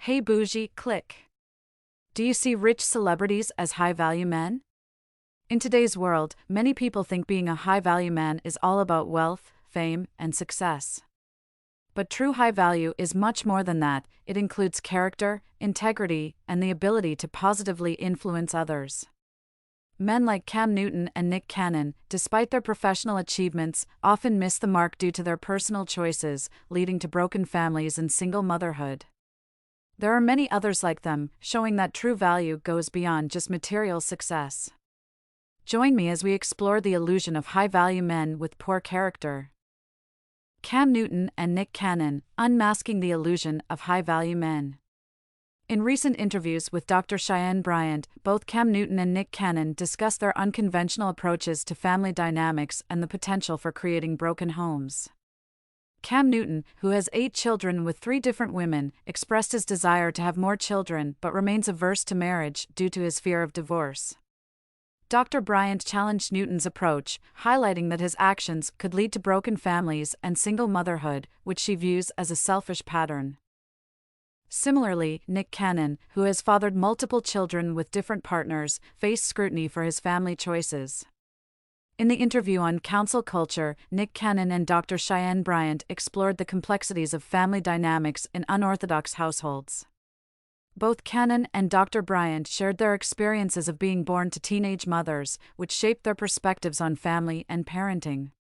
Hey Bougie, click. Do you see rich celebrities as high-value men? In today's world, many people think being a high-value man is all about wealth, fame, and success. But true high value is much more than that. It includes character, integrity, and the ability to positively influence others. Men like Cam Newton and Nick Cannon, despite their professional achievements, often miss the mark due to their personal choices, leading to broken families and single motherhood. There are many others like them, showing that true value goes beyond just material success. Join me as we explore the illusion of high-value men with poor character. Cam Newton and Nick Cannon, unmasking the illusion of high-value men. In recent interviews with Dr. Cheyenne Bryant, both Cam Newton and Nick Cannon discussed their unconventional approaches to family dynamics and the potential for creating broken homes. Cam Newton, who has 8 children with 3 different women, expressed his desire to have more children but remains averse to marriage due to his fear of divorce. Dr. Bryant challenged Newton's approach, highlighting that his actions could lead to broken families and single motherhood, which she views as a selfish pattern. Similarly, Nick Cannon, who has fathered multiple children with different partners, faced scrutiny for his family choices. In the interview on Council Culture, Nick Cannon and Dr. Cheyenne Bryant explored the complexities of family dynamics in unorthodox households. Both Cannon and Dr. Bryant shared their experiences of being born to teenage mothers, which shaped their perspectives on family and parenting.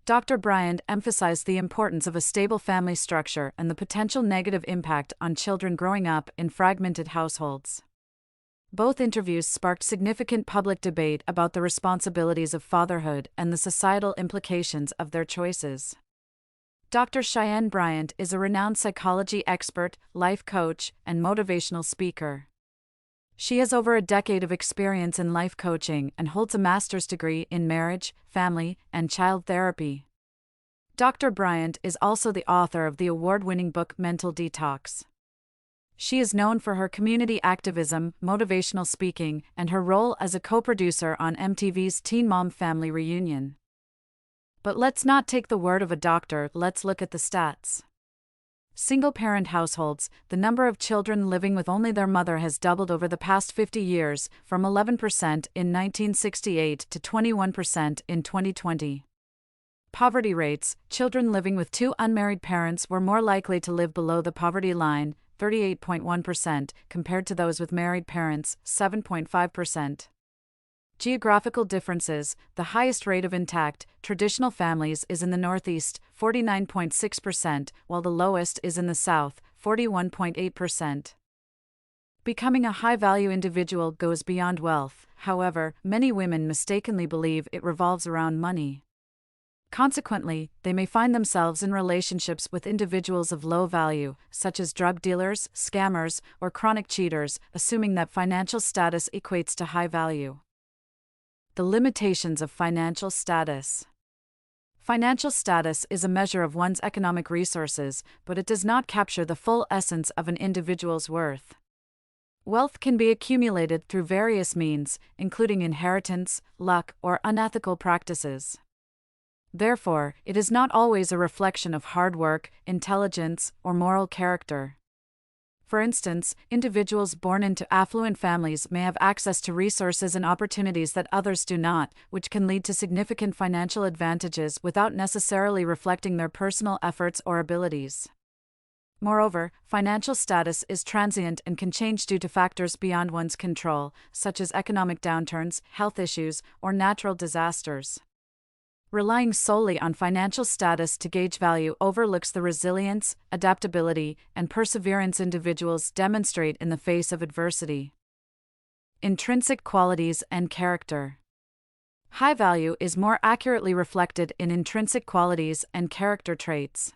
Dr. Bryant emphasized the importance of a stable family structure and the potential negative impact on children growing up in fragmented households. Both interviews sparked significant public debate about the responsibilities of fatherhood and the societal implications of their choices. Dr. Cheyenne Bryant is a renowned psychology expert, life coach, and motivational speaker. She has over a decade of experience in life coaching and holds a master's degree in marriage, family, and child therapy. Dr. Bryant is also the author of the award-winning book Mental Detox. She is known for her community activism, motivational speaking, and her role as a co-producer on MTV's Teen Mom Family Reunion. But let's not take the word of a doctor, let's look at the stats. Single-parent households, the number of children living with only their mother has doubled over the past 50 years, from 11% in 1968 to 21% in 2020. Poverty rates, children living with 2 unmarried parents were more likely to live below the poverty line, 38.1%, compared to those with married parents, 7.5%. Geographical differences, the highest rate of intact, traditional families is in the Northeast, 49.6%, while the lowest is in the South, 41.8%. Becoming a high-value individual goes beyond wealth, however, many women mistakenly believe it revolves around money. Consequently, they may find themselves in relationships with individuals of low value, such as drug dealers, scammers, or chronic cheaters, assuming that financial status equates to high value. The limitations of financial status. Financial status is a measure of one's economic resources, but it does not capture the full essence of an individual's worth. Wealth can be accumulated through various means, including inheritance, luck, or unethical practices. Therefore, it is not always a reflection of hard work, intelligence, or moral character. For instance, individuals born into affluent families may have access to resources and opportunities that others do not, which can lead to significant financial advantages without necessarily reflecting their personal efforts or abilities. Moreover, financial status is transient and can change due to factors beyond one's control, such as economic downturns, health issues, or natural disasters. Relying solely on financial status to gauge value overlooks the resilience, adaptability, and perseverance individuals demonstrate in the face of adversity. Intrinsic qualities and character. High value is more accurately reflected in intrinsic qualities and character traits.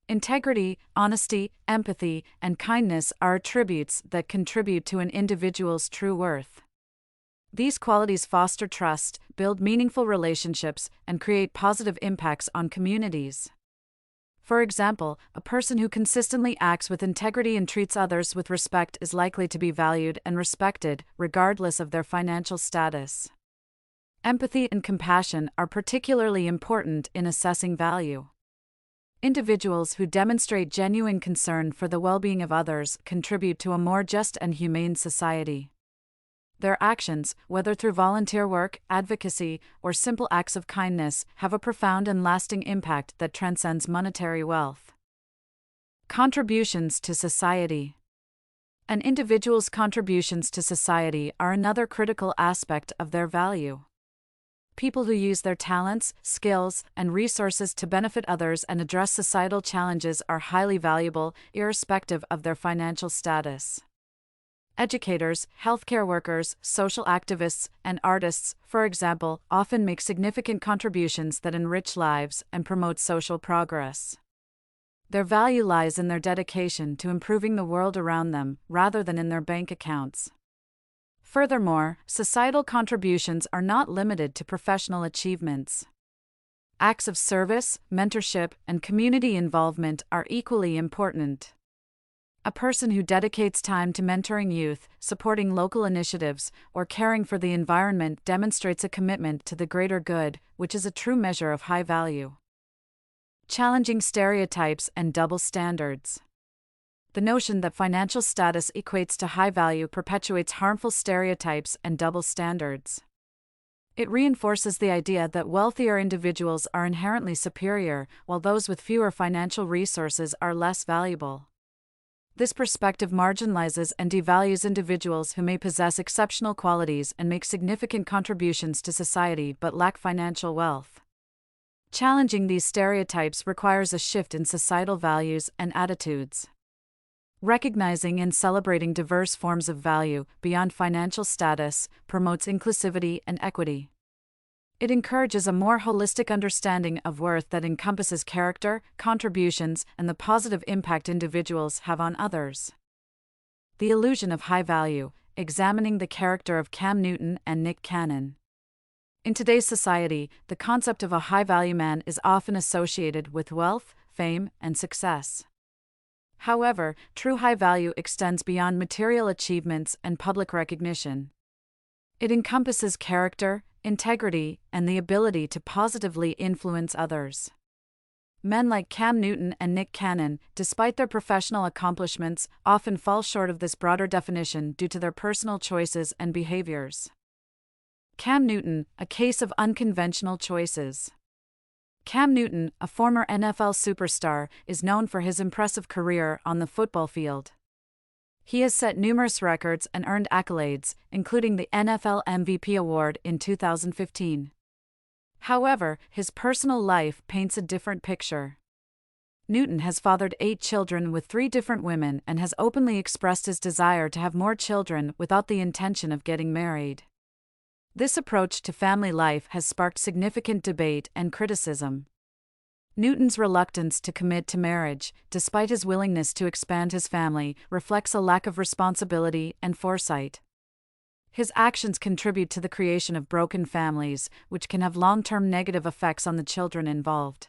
Integrity, honesty, empathy, and kindness are attributes that contribute to an individual's true worth. These qualities foster trust, build meaningful relationships, and create positive impacts on communities. For example, a person who consistently acts with integrity and treats others with respect is likely to be valued and respected, regardless of their financial status. Empathy and compassion are particularly important in assessing value. Individuals who demonstrate genuine concern for the well-being of others contribute to a more just and humane society. Their actions, whether through volunteer work, advocacy, or simple acts of kindness, have a profound and lasting impact that transcends monetary wealth. Contributions to society. An individual's contributions to society are another critical aspect of their value. People who use their talents, skills, and resources to benefit others and address societal challenges are highly valuable, irrespective of their financial status. Educators, healthcare workers, social activists, and artists, for example, often make significant contributions that enrich lives and promote social progress. Their value lies in their dedication to improving the world around them, rather than in their bank accounts. Furthermore, societal contributions are not limited to professional achievements. Acts of service, mentorship, and community involvement are equally important. A person who dedicates time to mentoring youth, supporting local initiatives, or caring for the environment demonstrates a commitment to the greater good, which is a true measure of high value. Challenging stereotypes and double standards. The notion that financial status equates to high value perpetuates harmful stereotypes and double standards. It reinforces the idea that wealthier individuals are inherently superior, while those with fewer financial resources are less valuable. This perspective marginalizes and devalues individuals who may possess exceptional qualities and make significant contributions to society but lack financial wealth. Challenging these stereotypes requires a shift in societal values and attitudes. Recognizing and celebrating diverse forms of value, beyond financial status, promotes inclusivity and equity. It encourages a more holistic understanding of worth that encompasses character, contributions, and the positive impact individuals have on others. The Illusion of High Value, examining the character of Cam Newton and Nick Cannon. In today's society, the concept of a high-value man is often associated with wealth, fame, and success. However, true high value extends beyond material achievements and public recognition. It encompasses character, integrity, and the ability to positively influence others. Men like Cam Newton and Nick Cannon, despite their professional accomplishments, often fall short of this broader definition due to their personal choices and behaviors. Cam Newton, a case of unconventional choices. Cam Newton, a former NFL superstar, is known for his impressive career on the football field. He has set numerous records and earned accolades, including the NFL MVP award in 2015. However, his personal life paints a different picture. Newton has fathered 8 children with 3 different women and has openly expressed his desire to have more children without the intention of getting married. This approach to family life has sparked significant debate and criticism. Newton's reluctance to commit to marriage, despite his willingness to expand his family, reflects a lack of responsibility and foresight. His actions contribute to the creation of broken families, which can have long-term negative effects on the children involved.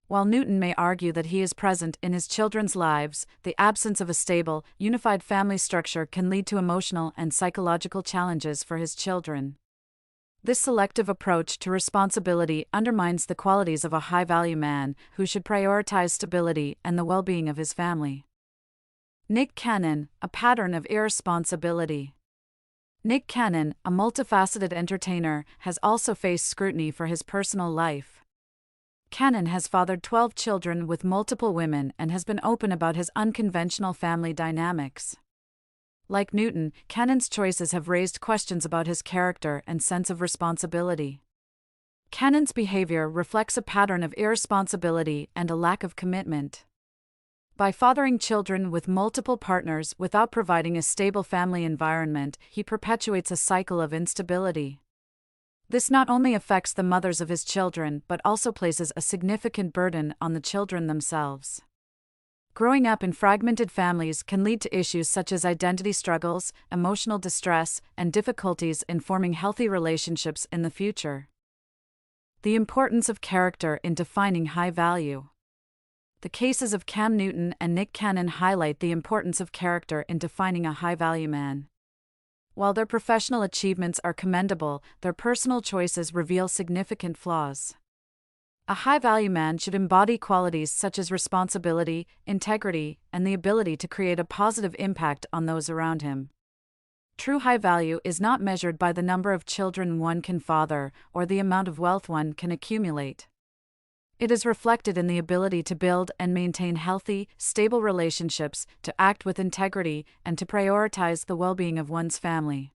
While Newton may argue that he is present in his children's lives, the absence of a stable, unified family structure can lead to emotional and psychological challenges for his children. This selective approach to responsibility undermines the qualities of a high-value man who should prioritize stability and the well-being of his family. Nick Cannon, a pattern of irresponsibility. Nick Cannon, a multifaceted entertainer, has also faced scrutiny for his personal life. Cannon has fathered 12 children with multiple women and has been open about his unconventional family dynamics. Like Newton, Cannon's choices have raised questions about his character and sense of responsibility. Cannon's behavior reflects a pattern of irresponsibility and a lack of commitment. By fathering children with multiple partners without providing a stable family environment, he perpetuates a cycle of instability. This not only affects the mothers of his children but also places a significant burden on the children themselves. Growing up in fragmented families can lead to issues such as identity struggles, emotional distress, and difficulties in forming healthy relationships in the future. The importance of character in defining high value. The cases of Cam Newton and Nick Cannon highlight the importance of character in defining a high-value man. While their professional achievements are commendable, their personal choices reveal significant flaws. A high-value man should embody qualities such as responsibility, integrity, and the ability to create a positive impact on those around him. True high value is not measured by the number of children one can father or the amount of wealth one can accumulate. It is reflected in the ability to build and maintain healthy, stable relationships, to act with integrity, and to prioritize the well-being of one's family.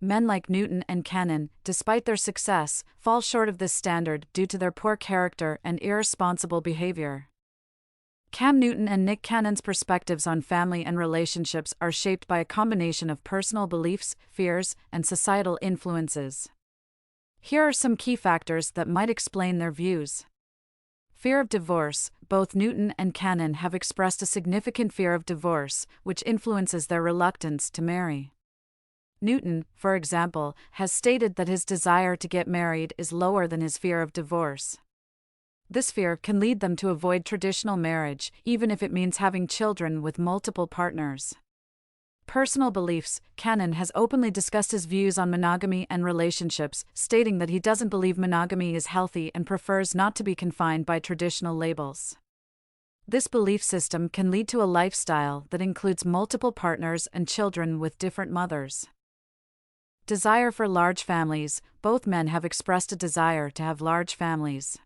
Men like Newton and Cannon, despite their success, fall short of this standard due to their poor character and irresponsible behavior. Cam Newton and Nick Cannon's perspectives on family and relationships are shaped by a combination of personal beliefs, fears, and societal influences. Here are some key factors that might explain their views. Fear of divorce. Both Newton and Cannon have expressed a significant fear of divorce, which influences their reluctance to marry. Newton, for example, has stated that his desire to get married is lower than his fear of divorce. This fear can lead them to avoid traditional marriage, even if it means having children with multiple partners. Personal beliefs. Cannon has openly discussed his views on monogamy and relationships, stating that he doesn't believe monogamy is healthy and prefers not to be confined by traditional labels. This belief system can lead to a lifestyle that includes multiple partners and children with different mothers. Desire for large families. Both men have expressed a desire to have large families.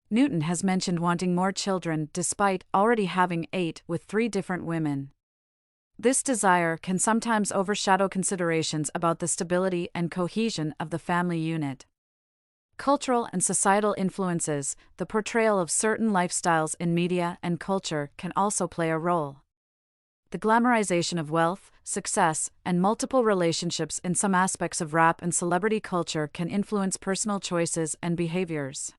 Newton has mentioned wanting more children despite already having 8 with 3 different women. This desire can sometimes overshadow considerations about the stability and cohesion of the family unit. Cultural and societal influences. The portrayal of certain lifestyles in media and culture can also play a role. The glamorization of wealth, success, and multiple relationships in some aspects of rap and celebrity culture can influence personal choices and behaviors.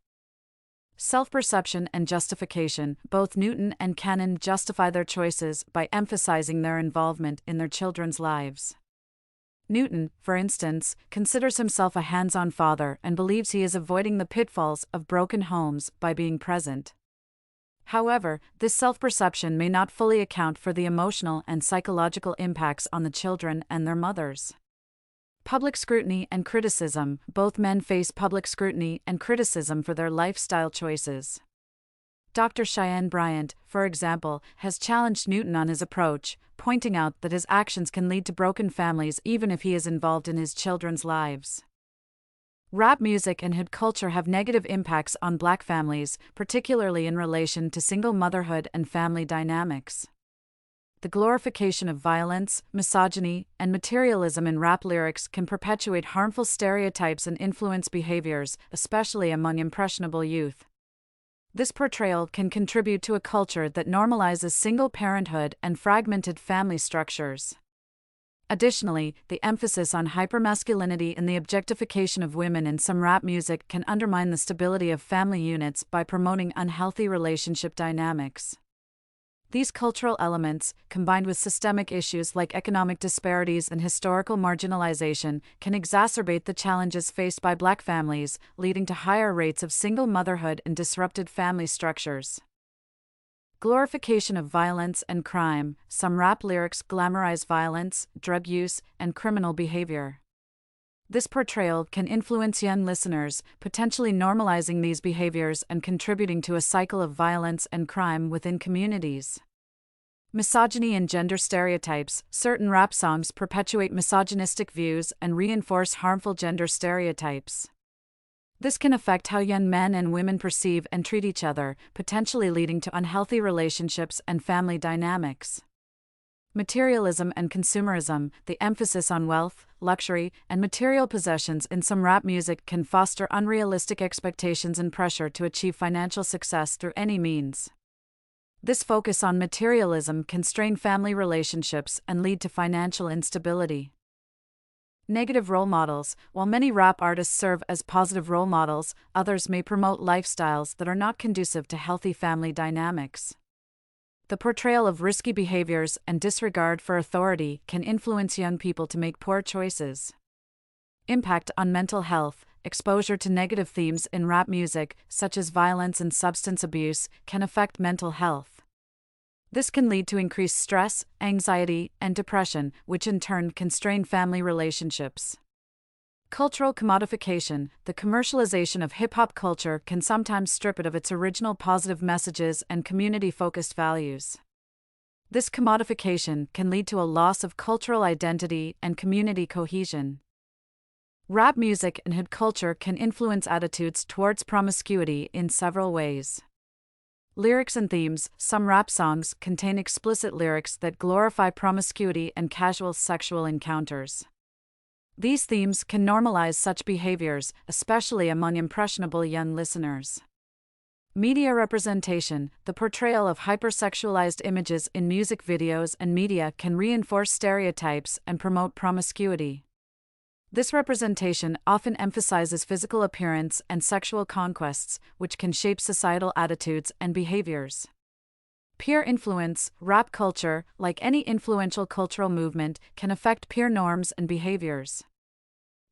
Self-perception and justification. Both Newton and Cannon justify their choices by emphasizing their involvement in their children's lives. Newton, for instance, considers himself a hands-on father and believes he is avoiding the pitfalls of broken homes by being present. However, this self-perception may not fully account for the emotional and psychological impacts on the children and their mothers. Public scrutiny and criticism. Both men face public scrutiny and criticism for their lifestyle choices. Dr. Cheyenne Bryant, for example, has challenged Newton on his approach, pointing out that his actions can lead to broken families even if he is involved in his children's lives. Rap music and hood culture have negative impacts on Black families, particularly in relation to single motherhood and family dynamics. The glorification of violence, misogyny, and materialism in rap lyrics can perpetuate harmful stereotypes and influence behaviors, especially among impressionable youth. This portrayal can contribute to a culture that normalizes single parenthood and fragmented family structures. Additionally, the emphasis on hypermasculinity and the objectification of women in some rap music can undermine the stability of family units by promoting unhealthy relationship dynamics. These cultural elements, combined with systemic issues like economic disparities and historical marginalization, can exacerbate the challenges faced by Black families, leading to higher rates of single motherhood and disrupted family structures. Glorification of violence and crime. Some rap lyrics glamorize violence, drug use, and criminal behavior. This portrayal can influence young listeners, potentially normalizing these behaviors and contributing to a cycle of violence and crime within communities. Misogyny and gender stereotypes. Certain rap songs perpetuate misogynistic views and reinforce harmful gender stereotypes. This can affect how young men and women perceive and treat each other, potentially leading to unhealthy relationships and family dynamics. Materialism and consumerism. The emphasis on wealth, luxury, and material possessions in some rap music can foster unrealistic expectations and pressure to achieve financial success through any means. This focus on materialism can strain family relationships and lead to financial instability. Negative role models. While many rap artists serve as positive role models, others may promote lifestyles that are not conducive to healthy family dynamics. The portrayal of risky behaviors and disregard for authority can influence young people to make poor choices. Impact on mental health. Exposure to negative themes in rap music, such as violence and substance abuse, can affect mental health. This can lead to increased stress, anxiety, and depression, which in turn can strain family relationships. Cultural commodification. The commercialization of hip-hop culture can sometimes strip it of its original positive messages and community-focused values. This commodification can lead to a loss of cultural identity and community cohesion. Rap music and hood culture can influence attitudes towards promiscuity in several ways. Lyrics and themes. Some rap songs contain explicit lyrics that glorify promiscuity and casual sexual encounters. These themes can normalize such behaviors, especially among impressionable young listeners. Media representation. The portrayal of hypersexualized images in music videos and media can reinforce stereotypes and promote promiscuity. This representation often emphasizes physical appearance and sexual conquests, which can shape societal attitudes and behaviors. Peer influence. Rap culture, like any influential cultural movement, can affect peer norms and behaviors.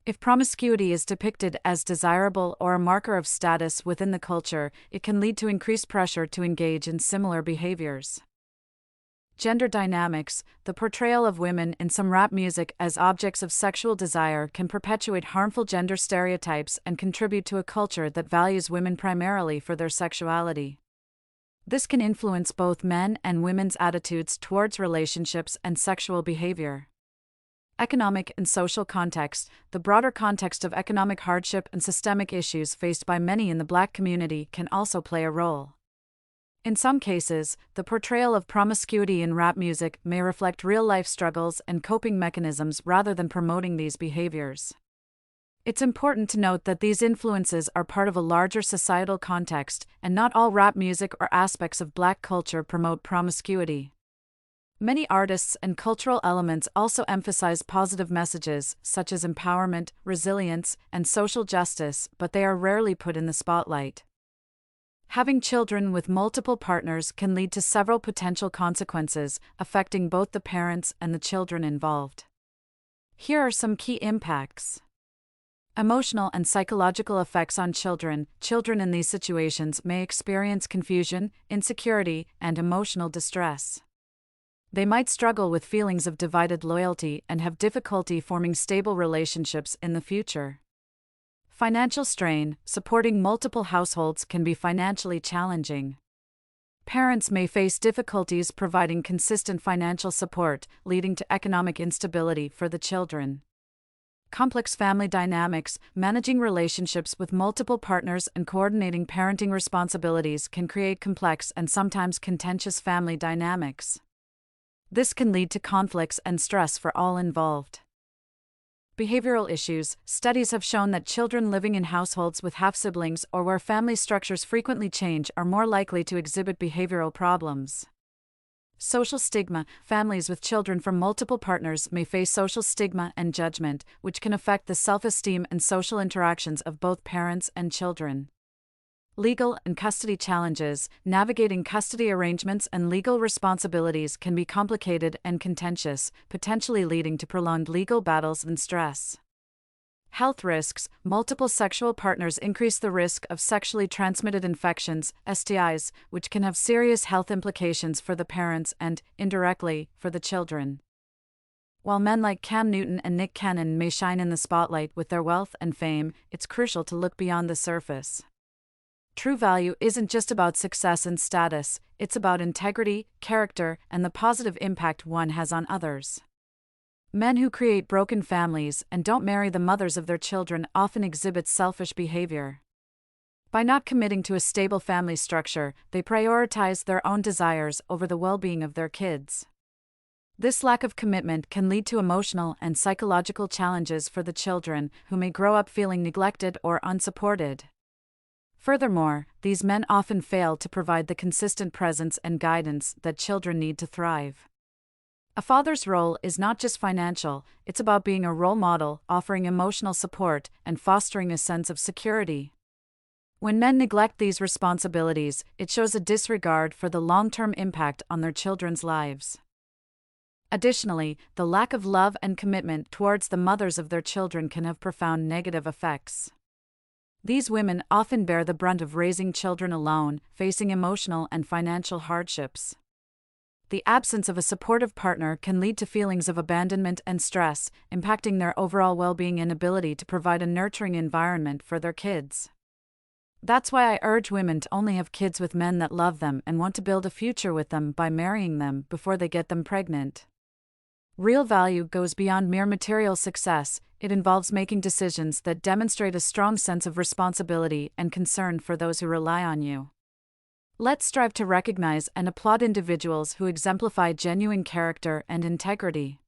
If promiscuity is depicted as desirable or a marker of status within the culture, it can lead to increased pressure to engage in similar behaviors. Gender dynamics. The portrayal of women in some rap music as objects of sexual desire can perpetuate harmful gender stereotypes and contribute to a culture that values women primarily for their sexuality. This can influence both men and women's attitudes towards relationships and sexual behavior. Economic and social context. The broader context of economic hardship and systemic issues faced by many in the Black community can also play a role. In some cases, the portrayal of promiscuity in rap music may reflect real-life struggles and coping mechanisms rather than promoting these behaviors. It's important to note that these influences are part of a larger societal context, and not all rap music or aspects of Black culture promote promiscuity. Many artists and cultural elements also emphasize positive messages, such as empowerment, resilience, and social justice, but they are rarely put in the spotlight. Having children with multiple partners can lead to several potential consequences, affecting both the parents and the children involved. Here are some key impacts. Emotional and psychological effects on children. Children in these situations may experience confusion, insecurity, and emotional distress. They might struggle with feelings of divided loyalty and have difficulty forming stable relationships in the future. Financial strain. Supporting multiple households can be financially challenging. Parents may face difficulties providing consistent financial support, leading to economic instability for the children. Complex family dynamics. Managing relationships with multiple partners and coordinating parenting responsibilities can create complex and sometimes contentious family dynamics. This can lead to conflicts and stress for all involved. Behavioral issues. Studies have shown that children living in households with half-siblings or where family structures frequently change are more likely to exhibit behavioral problems. Social stigma. Families with children from multiple partners may face social stigma and judgment, which can affect the self-esteem and social interactions of both parents and children. Legal and custody challenges. Navigating custody arrangements and legal responsibilities can be complicated and contentious, potentially leading to prolonged legal battles and stress. Health risks. Multiple sexual partners increase the risk of sexually transmitted infections, STIs, which can have serious health implications for the parents and, indirectly, for the children. While men like Cam Newton and Nick Cannon may shine in the spotlight with their wealth and fame, it's crucial to look beyond the surface. True value isn't just about success and status, it's about integrity, character, and the positive impact one has on others. Men who create broken families and don't marry the mothers of their children often exhibit selfish behavior. By not committing to a stable family structure, they prioritize their own desires over the well-being of their kids. This lack of commitment can lead to emotional and psychological challenges for the children, who may grow up feeling neglected or unsupported. Furthermore, these men often fail to provide the consistent presence and guidance that children need to thrive. A father's role is not just financial, it's about being a role model, offering emotional support, and fostering a sense of security. When men neglect these responsibilities, it shows a disregard for the long-term impact on their children's lives. Additionally, the lack of love and commitment towards the mothers of their children can have profound negative effects. These women often bear the brunt of raising children alone, facing emotional and financial hardships. The absence of a supportive partner can lead to feelings of abandonment and stress, impacting their overall well-being and ability to provide a nurturing environment for their kids. That's why I urge women to only have kids with men that love them and want to build a future with them by marrying them before they get them pregnant. Real value goes beyond mere material success. It involves making decisions that demonstrate a strong sense of responsibility and concern for those who rely on you. Let's strive to recognize and applaud individuals who exemplify genuine character and integrity.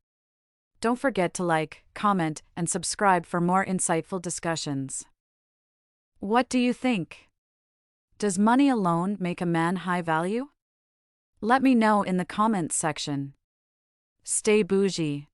Don't forget to like, comment, and subscribe for more insightful discussions. What do you think? Does money alone make a man high value? Let me know in the comments section. Stay bougie.